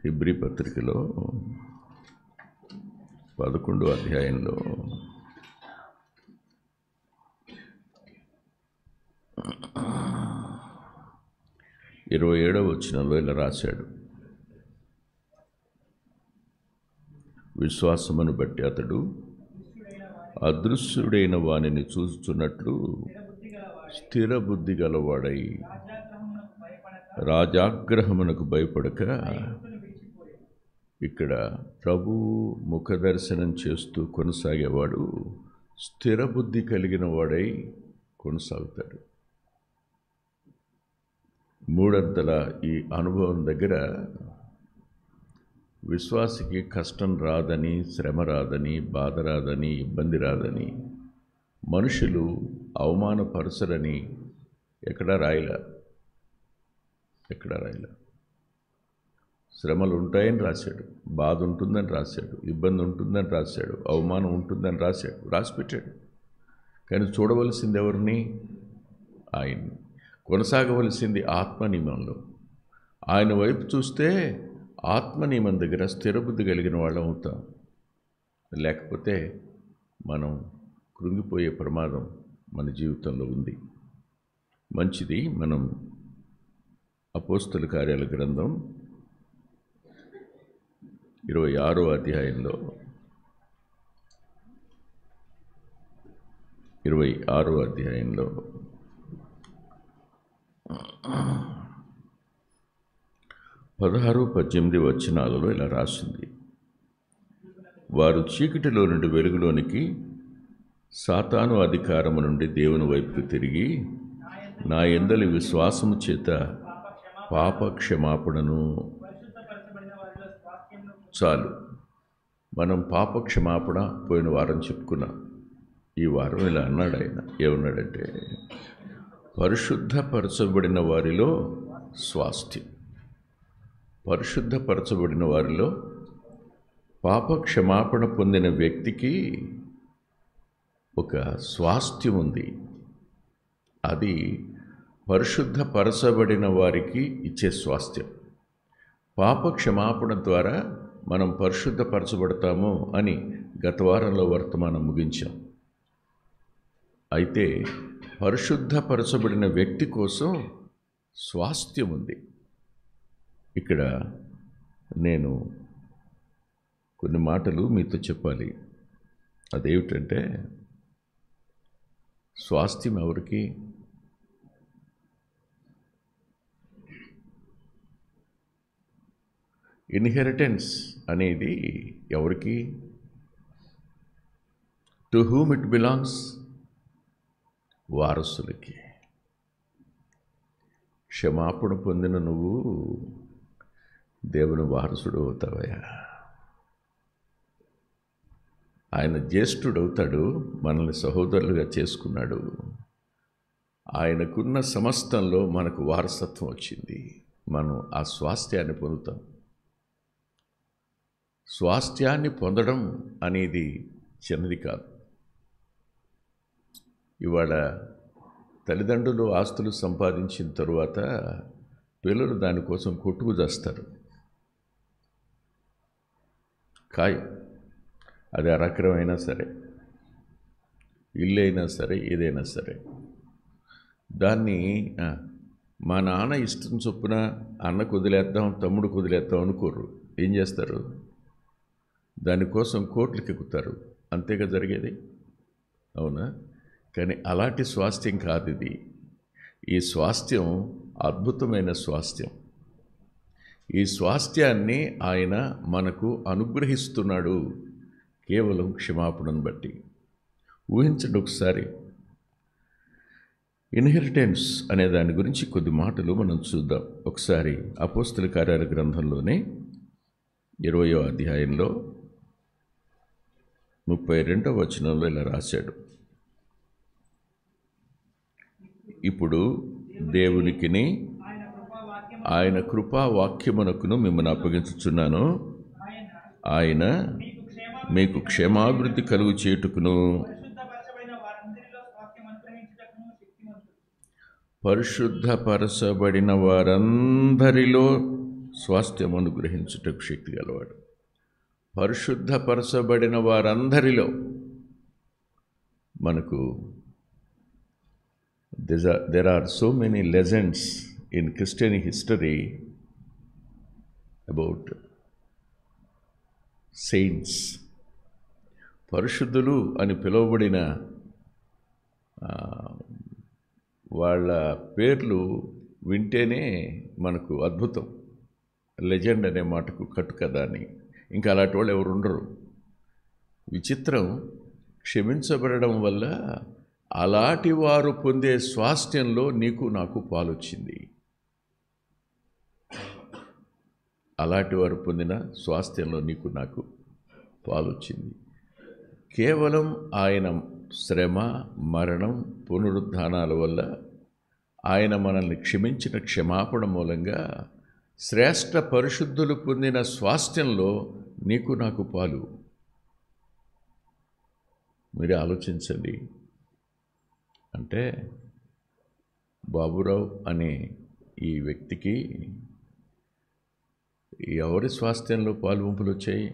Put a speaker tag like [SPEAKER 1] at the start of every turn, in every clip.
[SPEAKER 1] Hebrew పత్రికలో 11వ అధ్యాయంలో 27వ వచనంలో ఇలా రాశాడు, విశ్వాసమును బట్టి అతడు అదృశ్యుడైన వానిని చూస్తున్నట్లు స్థిర బుద్ధి గలవాడై రాజాగ్రహమునకు భయపడక, ఇక్కడ ప్రభు ముఖదర్శనం చేస్తూ కొనసాగేవాడు స్థిర బుద్ధి కలిగిన వాడై కొనసాగుతాడు. మూడంతల ఈ అనుభవం దగ్గర విశ్వాసికి కష్టం రాదని, శ్రమ రాదని, బాధ రాదని, ఇబ్బంది రాదని, మనుషులు అవమానపరచరని ఎక్కడా రాయలా. శ్రమలు ఉంటాయని రాశాడు, బాధ ఉంటుందని రాశాడు, ఇబ్బంది ఉంటుందని రాశాడు, అవమానం ఉంటుందని రాసిపెట్టాడు. కానీ చూడవలసింది ఎవరిని? ఆయన్ని. కొనసాగవలసింది ఆత్మనియమంలో. ఆయన వైపు చూస్తే ఆత్మనియమం దగ్గర స్థిరబుద్ధి కలిగిన వాళ్ళం అవుతాం. లేకపోతే మనం కృంగిపోయే ప్రమాదం మన జీవితంలో ఉంది. మంచిది, మనం అపోస్తల కార్యాల గ్రంథం 26వ అధ్యాయంలో 16 18 వచనాలలో ఇలా రాసింది, వారు చీకటిలో నుండి వెలుగులోనికి, సాతాను అధికారము నుండి దేవుని వైపుకు తిరిగి నా యందలి విశ్వాసము చేత పాప క్షమాపణను. చాలు, మనం పాప క్షమాపణ పోయిన వారం చెప్పుకున్నాం. ఈ వారం ఇలా అన్నాడు ఆయన. ఏమన్నాడంటే, పరిశుద్ధపరచబడిన వారిలో స్వాస్థ్యం. పరిశుద్ధపరచబడిన వారిలో పాప క్షమాపణ పొందిన వ్యక్తికి ఒక స్వాస్థ్యం ఉంది. అది పరిశుద్ధపరచబడిన వారికి ఇచ్చే స్వాస్థ్యం. పాప క్షమాపణ ద్వారా మనం పరిశుద్ధపరచబడతాము అని గత వారంలో వర్తమానం ముగించాం. అయితే పరిశుద్ధపరచబడిన వ్యక్తి కోసం స్వాస్థ్యం ఉంది. ఇక్కడ నేను కొన్ని మాటలు మీతో చెప్పాలి. అదేమిటంటే, స్వాస్థ్యం ఎవరికి? ఇన్హెరిటెన్స్ అనేది ఎవరికి? To whom it belongs? వారసులకి. క్షమాపణ పొందిన నువ్వు దేవుని వారసుడు అవుతావయ్యా. ఆయన జ్యేష్ఠుడవుతాడు, మనల్ని సహోదరులుగా చేసుకున్నాడు. ఆయనకున్న సమస్తంలో మనకు వారసత్వం వచ్చింది. మనం ఆ స్వాస్థ్యాన్ని పొందుతాం. స్వాస్థ్యాన్ని పొందడం అనేది చిన్నది కాదు. ఇవాళ తల్లిదండ్రులు ఆస్తులు సంపాదించిన తరువాత పిల్లలు దానికోసం కొట్టుకు చేస్తారు. ఖాయం. అది అరకరమైనా సరే, ఇల్లు అయినా సరే, ఏదైనా సరే, దాన్ని మా నాన్న ఇష్టం చొప్పున అన్నకు వదిలేద్దాం, తమ్ముడికి వదిలేద్దాం అనుకోరు. ఏం చేస్తారు? దానికోసం కోట్లకి ఎక్కుతారు. అంతేగా జరిగేది, అవునా? కానీ అలాంటి స్వాస్థ్యం కాదు ఇది. ఈ స్వాస్థ్యం అద్భుతమైన స్వాస్థ్యం. ఈ స్వాస్థ్యాన్ని ఆయన మనకు అనుగ్రహిస్తున్నాడు కేవలం క్షమాపణను బట్టి. ఊహించండి ఒకసారి. ఇన్హెరిటెన్స్ అనే దాని గురించి కొద్ది మాటలు మనం చూద్దాం. ఒకసారి అపోస్తల కార్యాల గ్రంథంలోనే 20వ అధ్యాయంలో 32వ వచనంలో ఇలా రాశాడు, ఇప్పుడు దేవునికిని ఆయన కృపా వాక్యమునకును మిమ్మల్ని అప్పగించుచున్నాను. ఆయన మీకు క్షేమాభివృద్ధి కలుగు చేయుటకును పరిశుద్ధపరచబడిన వారందరిలో స్వాస్థ్యం అనుగ్రహించుటకు శక్తి గలవాడు. పరిశుద్ధపరచబడిన వారందరిలో మనకు there are so many legends in Christian history about saints. పరిశుద్ధులు అని పిలువబడిన వాళ్ళ పేర్లు వింటేనే మనకు అద్భుతం. లెజెండ్ అనే మాటకు కట్టుకథ అని. ఇంకా అలాంటి వాళ్ళు ఎవరు ఉండరు. విచిత్రం, క్షమించబడడం వల్ల అలాంటి వారు పొందే స్వాస్థ్యంలో నీకు నాకు పాలొచ్చింది. అలాంటి వారు పొందిన స్వాస్థ్యంలో నీకు నాకు పాలొచ్చింది. కేవలం ఆయన శ్రమ, మరణం, పునరుద్ధానాల వల్ల ఆయన మనల్ని క్షమించిన క్షమాపణ మూలంగా శ్రేష్ఠ పరిశుద్ధులు పొందిన స్వాస్థ్యంలో నీకు నాకు పాలు. మీరే ఆలోచించండి. అంటే బాబురావు అనే ఈ వ్యక్తికి ఎవరి స్వాస్థ్యంలో పాలువంపులు వచ్చాయి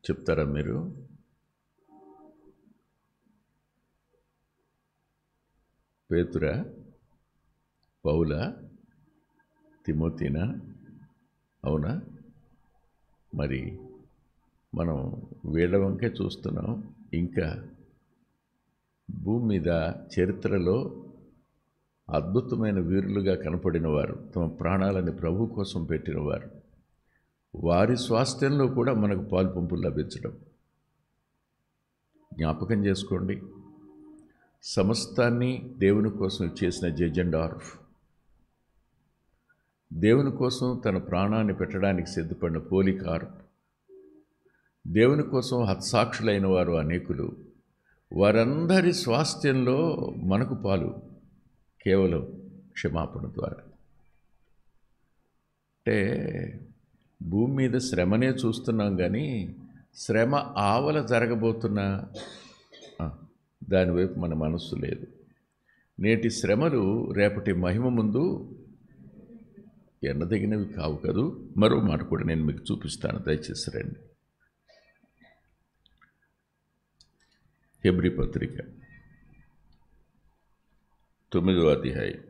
[SPEAKER 1] చెప్తారా మీరు? పేతురా, పౌలా, తిమోతినా? అవునా? మరి మనం వీళ్ళ వంకే చూస్తున్నాం. ఇంకా భూమి మీద చరిత్రలో అద్భుతమైన వీరులుగా కనపడిన వారు, తమ ప్రాణాలని ప్రభు కోసం పెట్టినవారు, వారి స్వాస్థ్యంలో కూడా మనకు పాలు పంపులు లభించడం జ్ఞాపకం చేసుకోండి. సమస్తాన్ని దేవుని కోసం ఇచ్చేసిన జెజెండార్ఫ్, దేవుని కోసం తన ప్రాణాన్ని పెట్టడానికి సిద్ధపడిన పోలికార్ప్, దేవుని కోసం హత్సాక్షులైన వారు అనేకులు, వారందరి స్వాస్థ్యంలో మనకు పాలు కేవలం క్షమాపణ ద్వారా. అంటే భూమి మీద శ్రమనే చూస్తున్నాం, కానీ శ్రమ ఆవల జరగబోతున్న దానివైపు మన మనస్సు లేదు. నేటి శ్రమలు రేపటి మహిమ ముందు ఎన్నదగినవి కావు కదూ. మరో మాట కూడా నేను మీకు చూపిస్తాను, దయచేసి రండి. హెబ్రీ పత్రిక 9వ అధ్యాయం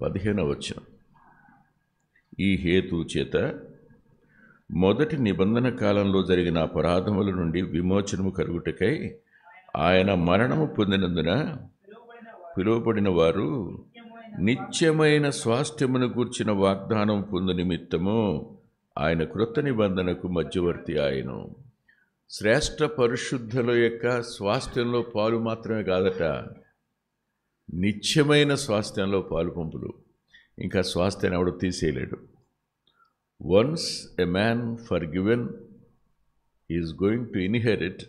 [SPEAKER 1] 15వ వచనం. ఈ హేతు చేత మొదటి నిబంధన కాలంలో జరిగిన అపరాధముల నుండి విమోచనము కలుగుటకై ఆయన మరణము పొందినందున పిలువబడిన వారు నిత్యమైన స్వాస్థ్యమును గూర్చిన వాగ్దానం పొందు నిమిత్తము ఆయన కృత నిబంధనకు మధ్యవర్తి ఆయను. శ్రేష్ఠ పరిశుద్ధుల యొక్క స్వాస్థ్యంలో పాలు మాత్రమే కాదట, నిత్యమైన స్వాస్థ్యంలో పాలు పంపులు. ఇంకా స్వాస్థ్యాన్ని ఎవడు తీసేయలేడు. Once a man forgiven is going to inherit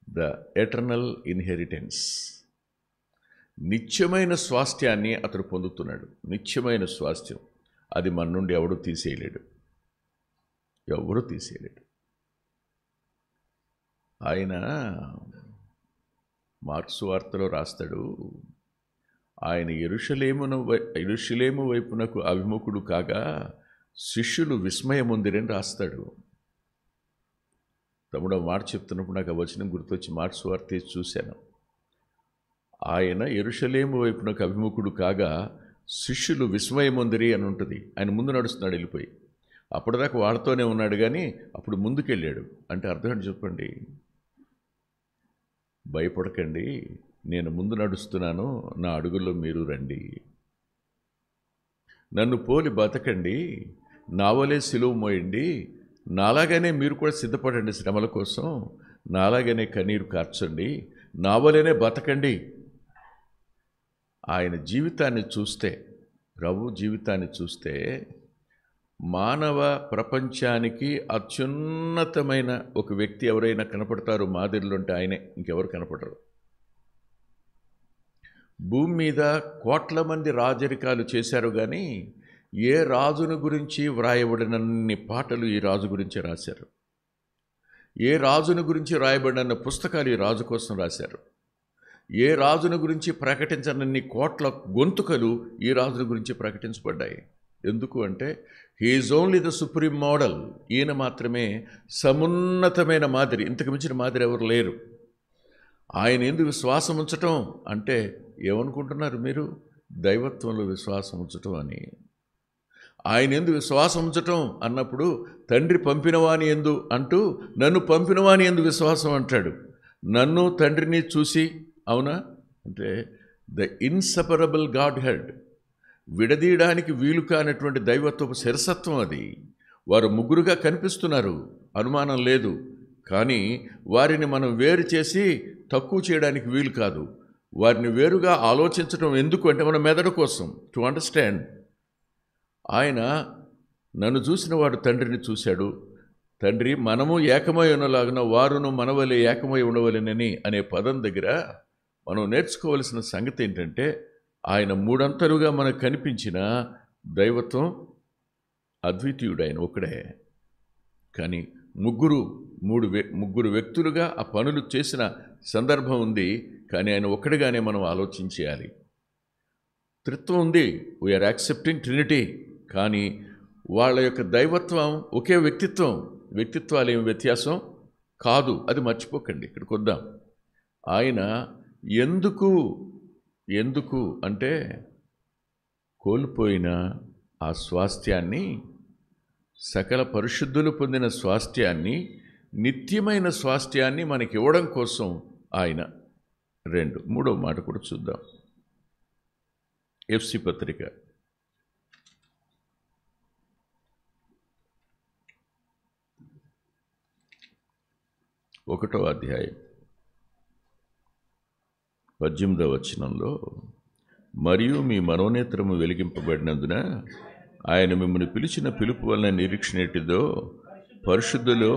[SPEAKER 1] the eternal inheritance. నిత్యమైన స్వాస్థ్యాన్ని అతడు పొందుతున్నాడు. నిత్యమైన స్వాస్థ్యం అది మన నుండి ఎవడు తీసేయలేడు, ఎవరు తీసేయలేడు. ఆయన మార్క్సు వార్తలో రాస్తాడు, ఆయన యెరూషలేము వైపునకు అభిముఖుడు కాగా శిష్యులు విస్మయముందిరని రాస్తాడు. తమ్ముడు మాట చెప్తున్నప్పుడు నాకు ఆ వచనం గుర్తొచ్చి మార్క్సు వార్త చూశాను. ఆయన యెరూషలేము వైపునకు అభిముఖుడు కాగా శిష్యులు విస్మయముందిరి అని ఉంటుంది. ఆయన ముందు నడుస్తున్నాడు వెళ్ళిపోయి. అప్పటిదాకా వాళ్ళతోనే ఉన్నాడు, కానీ అప్పుడు ముందుకెళ్ళాడు. అంటే అర్థం ఏంటి చెప్పండి? భయపడకండి, నేను ముందు నడుస్తున్నాను, నా అడుగుల్లో మీరు రండి. నన్ను పోలి బతకండి, నా వలే సిలువ మోయండి, నాలాగానే మీరు కూడా సిద్ధపడండి శ్రమల కోసం, నాలాగానే కన్నీరు కార్చండి, నా వలేనే బతకండి. ఆయన జీవితాన్ని చూస్తే, ప్రభు జీవితాన్ని చూస్తే మానవ ప్రపంచానికి అత్యున్నతమైన ఒక వ్యక్తి ఎవరైనా కనపడతారు మాదిరిలో అంటే ఆయనే, ఇంకెవరు కనపడరు. భూమి మీద కోట్ల మంది రాజరికాలు చేశారు, కానీ ఏ రాజును గురించి వ్రాయబడినన్ని పాటలు ఈ రాజు గురించి రాశారు. ఏ రాజును గురించి రాయబడిన పుస్తకాలు ఈ రాజు కోసం రాశారు. ఏ రాజుని గురించి ప్రకటించనన్ని కోట్ల గొంతుకలు ఈ రాజుల గురించి ప్రకటించబడ్డాయి. ఎందుకు అంటే he is only the supreme model. ఈయన మాత్రమే సమున్నతమైన మాదిరి, ఇంతకు మించిన మాదిరి ఎవరు లేరు. ఆయన ఎందుకు విశ్వాసం ఉంచటం అంటే ఏమనుకుంటున్నారు మీరు? దైవత్వంలో విశ్వాసం ఉంచటం అని. ఆయన ఎందు విశ్వాసం ఉంచటం అన్నప్పుడు తండ్రి పంపినవాని ఎందు అంటూ నన్ను పంపినవాని ఎందు విశ్వాసం అంటాడు. నన్ను తండ్రిని చూసి, అవునా అంటే ద ఇన్సెపరబుల్ గాడ్ హెడ్, విడదీయడానికి వీలు కానటువంటి దైవత్వపు శిరసత్వం అది. వారు ముగ్గురుగా కనిపిస్తున్నారు, అనుమానం లేదు. కానీ వారిని మనం వేరు చేసి తక్కువ చేయడానికి వీలు కాదు. వారిని వేరుగా ఆలోచించడం ఎందుకు అంటే మన మెదడు కోసం, టు అండర్స్టాండ్. ఆయన నన్ను చూసిన వాడు తండ్రిని చూశాడు. తండ్రి మనము ఏకమై ఉన్నలాగున వారును మనవలే ఏకమై ఉండవలెనని అనే పదం దగ్గర మనం నేర్చుకోవలసిన సంగతి ఏంటంటే ఆయన మూడంతలుగా మనకు కనిపించిన దైవత్వం అద్వితీయుడు, ఆయన ఒకడే. కానీ ముగ్గురు వ్యక్తులుగా ఆ పనులు చేసిన సందర్భం ఉంది. కానీ ఆయన ఒక్కడిగానే మనం ఆలోచించేయాలి. త్రిత్వం ఉంది, వీఆర్ యాక్సెప్టింగ్ ట్రినిటీ. కానీ వాళ్ళ యొక్క దైవత్వం ఒకే వ్యక్తిత్వం. వ్యక్తిత్వాలు ఏమి వ్యత్యాసం కాదు, అది మర్చిపోకండి. ఇక్కడికి వద్దాం. ఆయన ఎందుకు అంటే కోల్పోయిన ఆ స్వాస్థ్యాన్ని, సకల పరిశుద్ధులు పొందిన స్వాస్థ్యాన్ని, నిత్యమైన స్వాస్థ్యాన్ని మనకి ఇవ్వడం కోసం ఆయన. మూడవ మాట కూడా చూద్దాం. ఎఫ్సి పత్రిక 1వ అధ్యాయం 18వ వచనంలో, మరియు మీ మనోనేత్రము వెలిగింపబడినందున ఆయన మిమ్మల్ని పిలిచిన పిలుపు వలన నిరీక్షణ ఎట్టిదో, పరిశుద్ధులో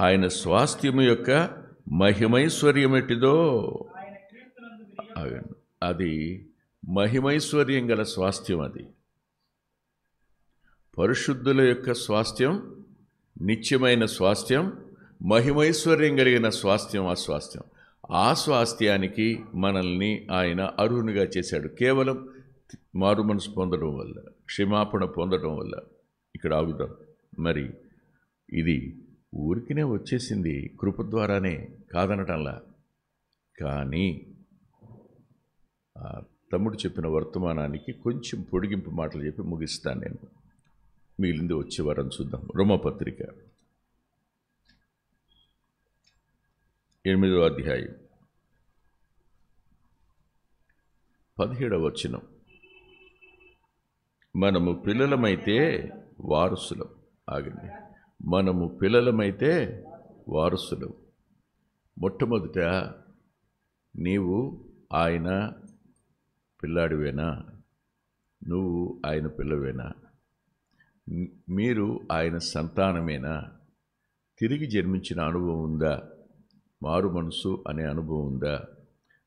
[SPEAKER 1] ఆయన స్వాస్థ్యము యొక్క మహిమైశ్వర్యం ఎట్టిదో. అది మహిమైశ్వర్యం గల స్వాస్థ్యం. అది పరిశుద్ధుల యొక్క స్వాస్థ్యం, నిత్యమైన స్వాస్థ్యం, మహిమైశ్వర్యం కలిగిన స్వాస్థ్యం. ఆ స్వాస్థ్యానికి మనల్ని ఆయన అర్హునిగా చేశాడు. కేవలం మారు మనసు పొందడం వల్ల, క్షమాపణ పొందడం వల్ల. ఇక్కడ ఆగుదాం. మరి ఇది ఊరికినే వచ్చేసింది, కృప ద్వారానే, కాదనటంలా. కానీ తమ్ముడు చెప్పిన వర్తమానానికి కొంచెం పొడిగింపు మాటలు చెప్పి ముగిస్తాను నేను. మిగిలింది వచ్చే వారం చూద్దాం. రోమపత్రిక 8వ అధ్యాయం 17వ వచనం, మనము పిల్లలమైతే వారసులం. ఆగండి, మనము పిల్లలమైతే వారసులం. మొట్టమొదట నీవు ఆయన పిల్లాడివేనా? నువ్వు ఆయన పిల్లవేనా? మీరు ఆయన సంతానమేనా? తిరిగి జన్మించిన అనుభవం ఉందా? మారు మనసు అనే అనుభవం ఉందా?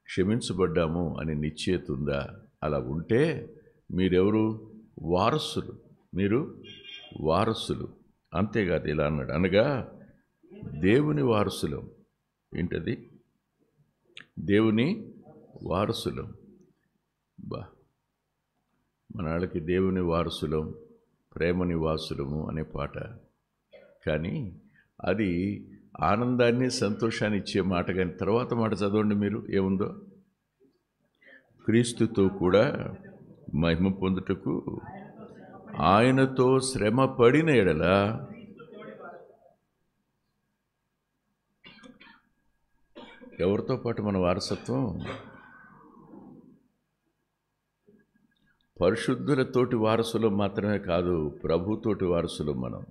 [SPEAKER 1] క్షమించబడ్డాము అనే నిశ్చయత ఉందా? అలా ఉంటే మీరెవరు? వారసులు. మీరు వారసులు. అంతేకాదు, ఇలా అన్నాడు, అనగా దేవుని వారసులం. ఏంటది? దేవుని వారసులం. మన వాళ్ళకి దేవుని వారసులం, ప్రేమ నివాసులము అనే పాట. కానీ అది ఆనందాన్ని, సంతోషాన్ని ఇచ్చే మాట. కానీ తర్వాత మాట చదవండి మీరు, ఏముందో, క్రీస్తుతో కూడా మహిమ పొందుటకు ఆయనతో శ్రమ పడిన ఎడల. ఎవరితో పాటు మన వారసత్వం? పరిశుద్ధులతోటి వారసులం మాత్రమే కాదు, ప్రభుతోటి వారసులం మనం.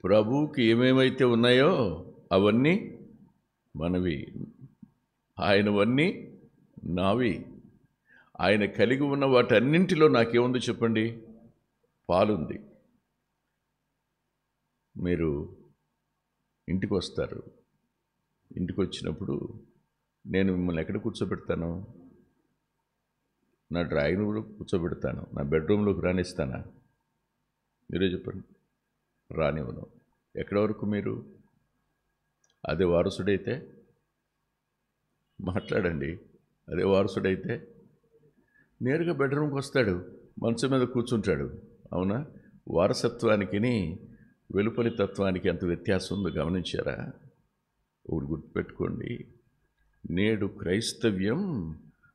[SPEAKER 1] ప్రభువుకి ఏమేమైతే ఉన్నాయో అవన్నీ మనవి, ఆయనవన్నీ నావి. ఆయన కలిగి ఉన్న వాటన్నింటిలో నాకేముంది చెప్పండి? పాలుంది. మీరు ఇంటికి వస్తారు. ఇంటికి వచ్చినప్పుడు నేను మిమ్మల్ని ఎక్కడ కూర్చోబెడతాను? నా డ్రాయింగ్ రూమ్లో కూర్చోబెడతాను. నా బెడ్రూమ్లోకి రానిస్తానా? మీరే చెప్పండి. రానివ్వను. ఎక్కడి వరకు మీరు? అదే వారసుడైతే మాట్లాడండి. అదే వారసుడైతే నేరుగా బెడ్రూమ్కి వస్తాడు, మంచం మీద కూర్చుంటాడు. అవునా? వారసత్వానికి వెలుపలి తత్వానికి ఎంత వ్యత్యాసం ఉందో గమనించారా? ఒకటి గుర్తుపెట్టుకోండి, నేడు క్రైస్తవ్యం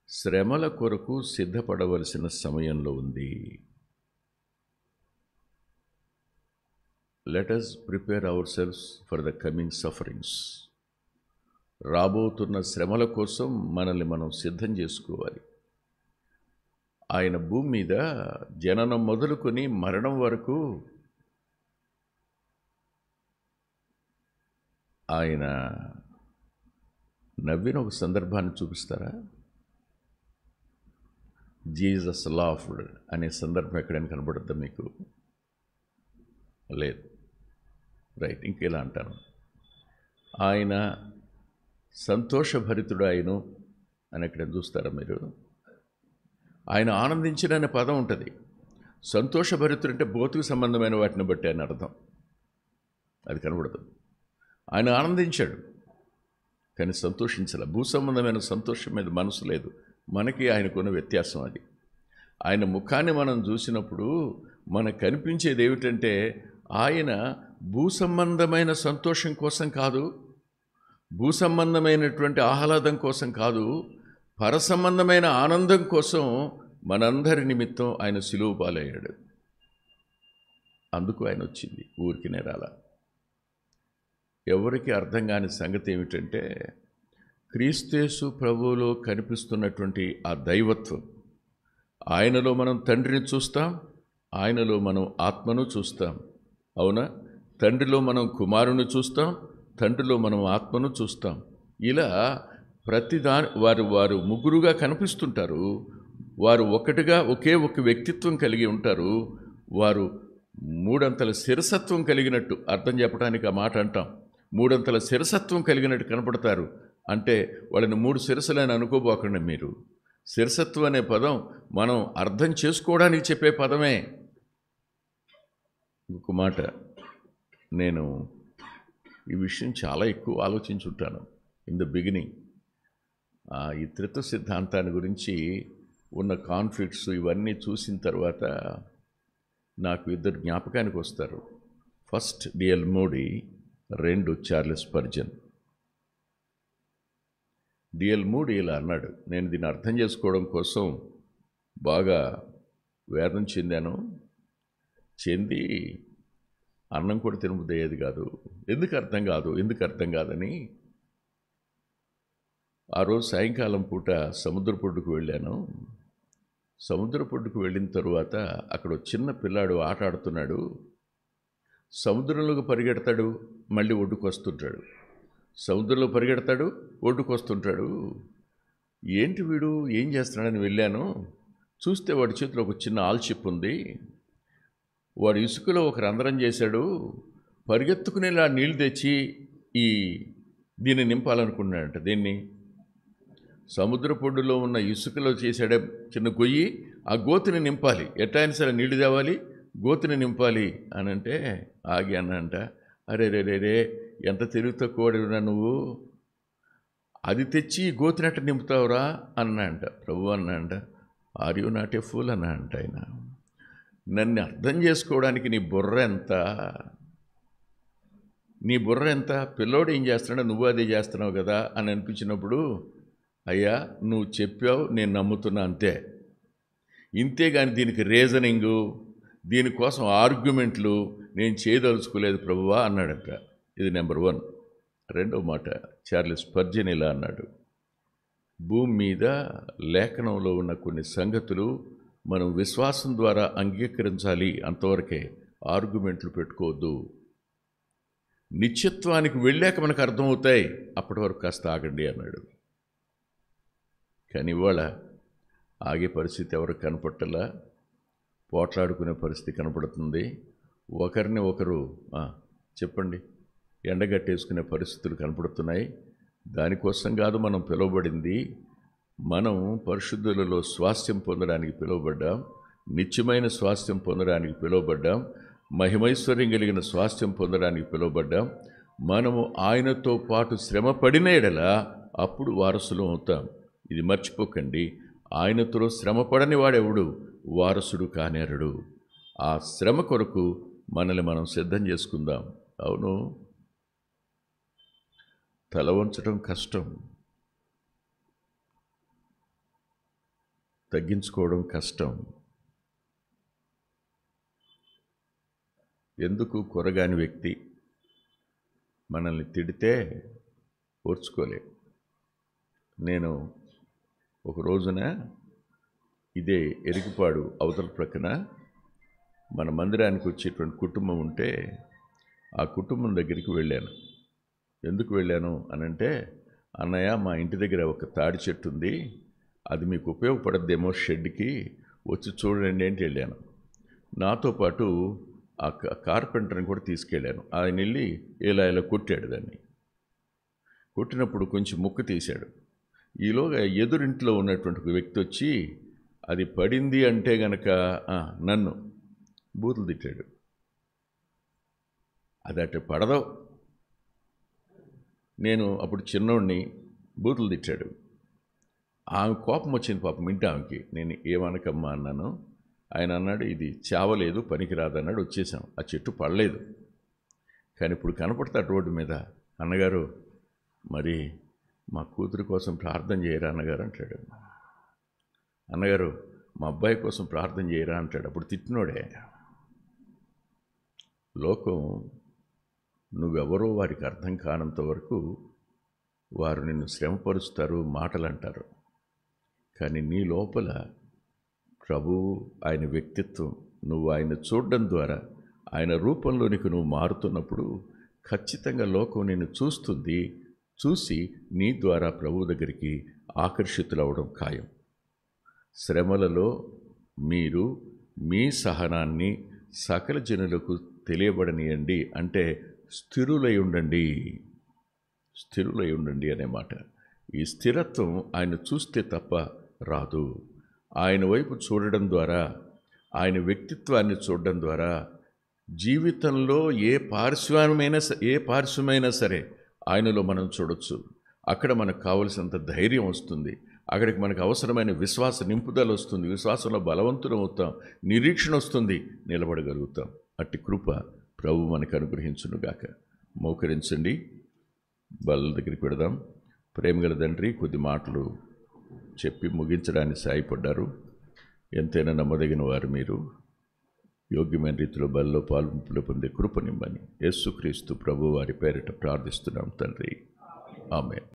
[SPEAKER 1] శ్రమల కొరకు సిద్ధపడవలసిన సమయంలో ఉంది. Let us prepare our selves for the coming sufferings. రాబోతున్న శ్రమల కోసం మనల్ని మనం సిద్ధం చేసుకోవాలి. ఆయన భూమి మీద జననం మొదలుకొని మరణం వరకు ఆయన నవ్విన ఒక సందర్భాన్ని చూపిస్తారా? జీసస్ లాఫ్డ్ అనే సందర్భం ఎక్కడైనా కనబడుద్దా మీకు? లేదు. రైట్, ఇంకెలా అంటాను, ఆయన సంతోషభరితుడు ఆయను అని ఎక్కడైనా చూస్తారా మీరు? ఆయన ఆనందించిన అనే పదం ఉంటుంది. సంతోషభరితుడు అంటే భౌతిక సంబంధమైన వాటిని బట్టి అని అర్థం, అది కనబడదు. ఆయన ఆనందించాడు కానీ సంతోషించాల. భూ సంబంధమైన సంతోషం మీద మనసు లేదు. మనకి ఆయనకున్న వ్యత్యాసం అది. ఆయన ముఖాన్ని మనం చూసినప్పుడు మనకు కనిపించేది ఏమిటంటే ఆయన భూ సంబంధమైన సంతోషం కోసం కాదు, భూ సంబంధమైనటువంటి ఆహ్లాదం కోసం కాదు, పరసంబంధమైన ఆనందం కోసం మనందరి నిమిత్తం ఆయన సిలువ పాలయ్యాడు. అందుకు ఆయన వచ్చింది, ఊరికి రాలా. ఎవరికి అర్థం కాని సంగతి ఏమిటంటే క్రీస్తేసు ప్రభువులో కనిపిస్తున్నటువంటి ఆ దైవత్వం, ఆయనలో మనం తండ్రిని చూస్తాం, ఆయనలో మనం ఆత్మను చూస్తాం. అవునా? తండ్రిలో మనం కుమారుని చూస్తాం, తండ్రిలో మనం ఆత్మను చూస్తాం. ఇలా వారు ముగ్గురుగా కనిపిస్తుంటారు. వారు ఒకటిగా ఒకే ఒక వ్యక్తిత్వం కలిగి ఉంటారు. వారు మూడంతల శిరసత్వం కలిగినట్టు, అర్థం చెప్పడానికి ఆ మాట అంటాం, మూడంతల శిరసత్వం కలిగినట్టు కనపడతారు. అంటే వాళ్ళని మూడు శిరసలని అనుకోబోకండి మీరు. శిరసత్వం అనే పదం మనం అర్థం చేసుకోవడానికి చెప్పే పదమే. ఇంకొక మాట, నేను ఈ విషయం చాలా ఎక్కువ ఆలోచించుంటాను ఇన్ ద బిగినింగ్. ఈ త్రిత్వ సిద్ధాంతాన్ని గురించి ఉన్న కాన్ఫ్లిక్ట్స్ ఇవన్నీ చూసిన తర్వాత నాకు ఇద్దరు జ్ఞాపకానికి వస్తారు. ఫస్ట్ డిఎల్ మోడీ, రెండు చార్లెస్ స్పర్జన్. డిఎల్ మోడీ ఇలా అన్నాడు, నేను దీన్ని అర్థం చేసుకోవడం కోసం బాగా వేదన చెంది అన్నం కూడా తినబుద్దయ్యేది కాదు. ఎందుకు అర్థం కాదని ఆ రోజు సాయంకాలం పూట సముద్రపొడ్డుకు వెళ్ళాను. సముద్రపొడ్డుకు వెళ్ళిన తరువాత అక్కడ చిన్న పిల్లాడు ఆట ఆడుతున్నాడు. సముద్రంలోకి పరిగెడతాడు, మళ్ళీ ఒడ్డుకు వస్తుంటాడు. సముద్రంలో పరిగెడతాడు, ఒడ్డుకు వస్తుంటాడు. ఏంటి వీడు ఏం చేస్తున్నాడని వెళ్ళాను. చూస్తే వాడి చేతిలో ఒక చిన్న ఆల్చిప్ ఉంది. వాడు ఇసుకలో ఒక రంధ్రం చేశాడు. పరిగెత్తుకునేలా నీళ్ళు తెచ్చి దీన్ని నింపాలనుకున్నాడంట. దీన్ని సముద్ర పొడ్డులో ఉన్న ఇసుకలో చేసాడే చిన్న గొయ్యి, ఆ గోతిని నింపాలి. ఎట్లా అయినా సరే నీళ్లు తేవాలి, గోతిని నింపాలి అని అంటే ఆగి అన్నంట, అరే రే ఎంత తెలివి తక్కువడినా నువ్వు, అది తెచ్చి గోతినట్టు నింపుతావురా అన్నంట. ప్రభు అన్నంట, are you not a fool అన్నంట. ఆయన నన్ను అర్థం చేసుకోవడానికి నీ బుర్ర ఎంత, పిల్లోడు ఏం చేస్తున్నాడో నువ్వు అదే చేస్తున్నావు కదా అని అనిపించినప్పుడు, అయ్యా నువ్వు చెప్పావు, నేను నమ్ముతున్నా, అంతే. ఇంతేగాని దీనికి రీజనింగు, దీనికోసం ఆర్గ్యుమెంట్లు నేను చేయదలుచుకోలేదు ప్రభువా అన్నాడట. ఇది నెంబర్ 1. రెండో మాట, చార్లెస్ స్పర్జన్ ఇలా అన్నాడు, భూమి మీద లేఖనంలో ఉన్న కొన్ని సంగతులు మనం విశ్వాసం ద్వారా అంగీకరించాలి, అంతవరకే, ఆర్గ్యుమెంట్లు పెట్టుకోవద్దు. నిత్యత్వానికి వెళ్ళాక మనకు అర్థమవుతాయి, అప్పటి వరకు కాస్త ఆగండి అన్నాడు. కానీ ఇవాళ ఆగే పరిస్థితి ఎవరికి కనపట్టలా, పోట్లాడుకునే పరిస్థితి కనపడుతుంది. ఒకరిని ఒకరు చెప్పండి ఎండగట్టేసుకునే పరిస్థితులు కనపడుతున్నాయి. దానికోసం కాదు మనం పిలువబడింది. మనం పరిశుద్ధులలో స్వాస్థ్యం పొందడానికి పిలువబడ్డాం, నిత్యమైన స్వాస్థ్యం పొందడానికి పిలువబడ్డాం, మహిమైశ్వర్యం కలిగిన స్వాస్థ్యం పొందడానికి పిలువబడ్డాం. మనము ఆయనతో పాటు శ్రమ పడిన ఎడల అప్పుడు వారసులం అవుతాం. ఇది మర్చిపోకండి. ఆయనతో శ్రమపడని వాడెవడు వారసుడు కానేరడు. ఆ శ్రమ కొరకు మనల్ని మనం సిద్ధం చేసుకుందాం. అవును, తల వంచడం కష్టం, తగ్గించుకోవడం కష్టం. ఎందుకు కొరగాని వ్యక్తి మనల్ని తిడితే ఓర్చుకోలే. నేను ఒక రోజున ఇదే ఎరిగిపాడు అవతల ప్రక్కన మన మందిరానికి వచ్చేటువంటి కుటుంబం ఉంటే ఆ కుటుంబం దగ్గరికి వెళ్ళాను. ఎందుకు వెళ్ళాను అనంటే, అన్నయ్య మా ఇంటి దగ్గర ఒక తాడి చెట్టు ఉంది, అది మీకు ఉపయోగపడద్దేమో షెడ్కి వచ్చి చూడండి అంటే వెళ్ళాను. నాతో పాటు ఆ కార్పెంటర్ని కూడా తీసుకెళ్ళాను. ఆయన వెళ్ళి ఇలా కొట్టాడు. దాన్ని కొట్టినప్పుడు కొంచెం ముక్క తీశాడు. ఈలోగా ఎదురింట్లో ఉన్నటువంటి ఒక వ్యక్తి వచ్చి అది పడింది అంటే గనక నన్ను బూతులు తిట్టాడు. అది అట్ట పడదావు. నేను అప్పుడు చిన్నోడిని, బూతులు తిట్టాడు. ఆమె కోపం వచ్చింది పాపం ఇంటి ఆమెకి. నేను ఏమనకమ్మా అన్నాను. ఆయన అన్నాడు, ఇది చావలేదు, పనికిరాదన్నాడు. వచ్చేసాం. ఆ చెట్టు పడలేదు. కానీ ఇప్పుడు కనపడతాడు రోడ్డు మీద, అన్నగారు మరి మా కూతురు కోసం ప్రార్థన చేయరా అన్నగారు అంటాడు. అన్నగారు మా అబ్బాయి కోసం ప్రార్థన చేయరా అంటాడు. అప్పుడు తిట్టినోడే. లోకం నువ్వెవరో వారికి అర్థం కానంత వరకు వారు నిన్ను శ్రమపరుస్తారు, మాటలు అంటారు. కానీ నీ లోపల ప్రభువు, ఆయన వ్యక్తిత్వం, నువ్వు ఆయన చూడడం ద్వారా ఆయన రూపంలోనికి నువ్వు మారుతున్నప్పుడు ఖచ్చితంగా లోకం నిన్ను చూస్తుంది. చూసి నీ ద్వారా ప్రభువు దగ్గరికి ఆకర్షితులవడం ఖాయం. శ్రమలలో మీరు మీ సహనాన్ని సకల జనులకు తెలియబడనియండి అంటే స్థిరులై ఉండండి. స్థిరులై ఉండండి అనే మాట. ఈ స్థిరత్వం ఆయన చూస్తే తప్ప రాదు. ఆయన వైపు చూడడం ద్వారా, ఆయన వ్యక్తిత్వాన్ని చూడడం ద్వారా జీవితంలో ఏ పార్శ్వమైనా సరే ఆయనలో మనం చూడొచ్చు. అక్కడ మనకు కావలసినంత ధైర్యం వస్తుంది. అక్కడికి మనకు అవసరమైన విశ్వాస నింపుదల వస్తుంది. విశ్వాసంలో బలవంతులం అవుతాం. నిరీక్షణ వస్తుంది. నిలబడగలుగుతాం. అట్టి కృప ప్రభు మనకు అనుగ్రహించునుగాక. మోకరించండి, బల్ల దగ్గరికి పెడదాం. ప్రేమగల తండ్రి, కొద్ది మాటలు చెప్పి ముగించడానికి సాయపడ్డారు. ఎంతైనా నమ్మదగిన వారు మీరు. యోగ్యమైన రీతిలో బల్లో పాల్పంపులు పొందే కృపనిమ్మని యేసుక్రీస్తు ప్రభు వారి పేరిట ప్రార్థిస్తున్నాం తండ్రి. ఆమేన్.